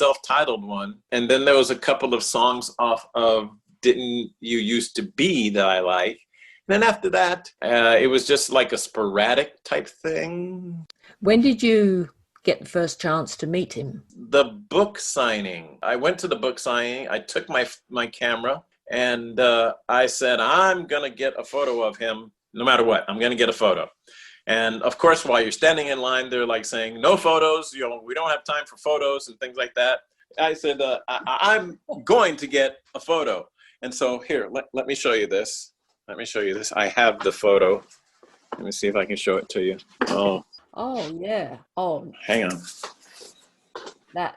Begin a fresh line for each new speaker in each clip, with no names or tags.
self-titled one. And then there was a couple of songs off of Didn't You Used to Be that I like. And then after that, it was just like a sporadic type thing.
When did you get the first chance to meet him?
The book signing. I went to the book signing. I took my camera and I said, I'm going to get a photo of him no matter what. I'm going to get a photo. And of course, while you're standing in line, they're like saying, no photos, we don't have time for photos and things like that. I said, I'm going to get a photo. And so here, let me show you this. Let me show you this. I have the photo. Let me see if I can show it to you.
Oh yeah. Oh,
hang on.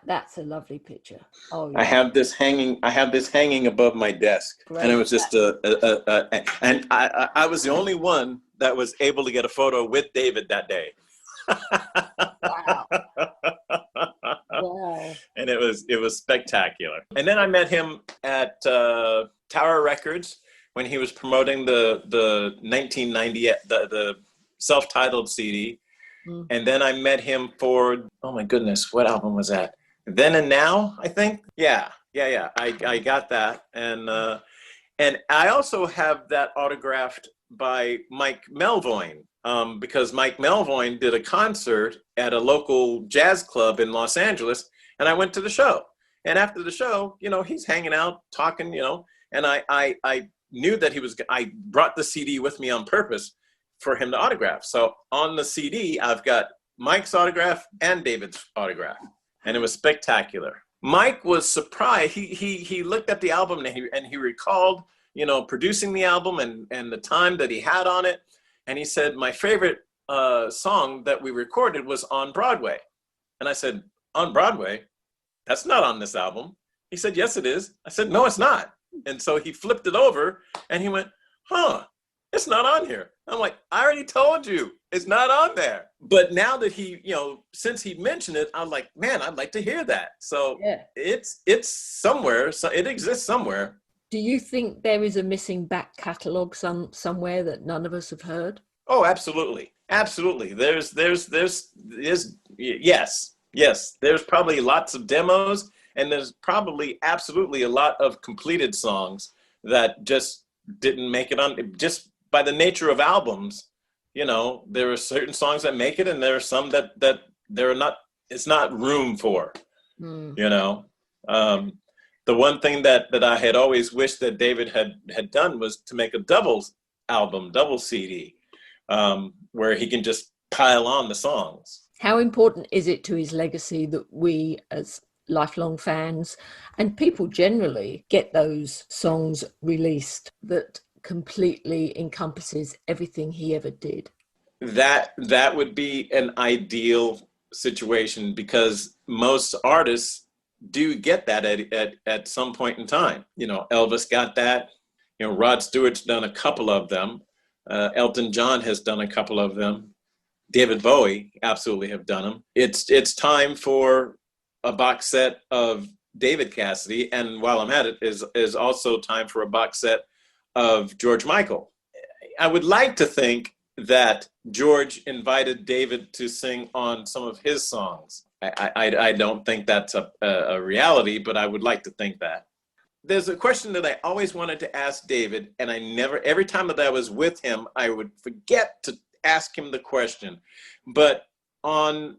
That's a lovely picture. Oh, yeah.
I have this hanging above my desk. Great. And it was just and I was the only one that was able to get a photo with David that day.
Wow. Wow.
And it was spectacular. And then I met him at Tower Records when he was promoting the 1990 the self-titled CD. Mm. And then I met him for, oh my goodness, what album was that? Then and Now, I think. Yeah. I got that, and I also have that autographed by Mike Melvoin, because Mike Melvoin did a concert at a local jazz club in Los Angeles, and I went to the show. And after the show, he's hanging out, talking, and I knew that I brought the CD with me on purpose for him to autograph. So on the CD, I've got Mike's autograph and David's autograph, and it was spectacular. Mike was surprised. He looked at the album and he recalled, producing the album and the time that he had on it. And he said, my favorite song that we recorded was On Broadway. And I said, On Broadway? That's not on this album. He said, yes, it is. I said, no, it's not. And so he flipped it over and he went, huh, it's not on here. I'm like, I already told you it's not on there. But now that he, since he mentioned it, I'm like, man, I'd like to hear that. So yeah. It's somewhere. So it exists somewhere.
Do you think there is a missing back catalogue somewhere that none of us have heard?
Oh, absolutely. Absolutely. There's yes. There's probably lots of demos, and there's probably absolutely a lot of completed songs that just didn't make it on, just by the nature of albums. There are certain songs that make it, and there are some that there are not, it's not room for. The one thing that I had always wished that David had done was to make a double album, double CD, where he can just pile on the songs.
How important is it to his legacy that we as lifelong fans and people generally get those songs released that completely encompasses everything he ever did?
That would be an ideal situation, because most artists do get that at some point in time. Elvis got that. Rod Stewart's done a couple of them. Elton John has done a couple of them. David Bowie absolutely have done them. It's time for a box set of David Cassidy, and while I'm at it, is also time for a box set of George Michael. I would like to think that George invited David to sing on some of his songs. I don't think that's a reality, but I would like to think that. There's a question that I always wanted to ask David, and every time that I was with him, I would forget to ask him the question. But on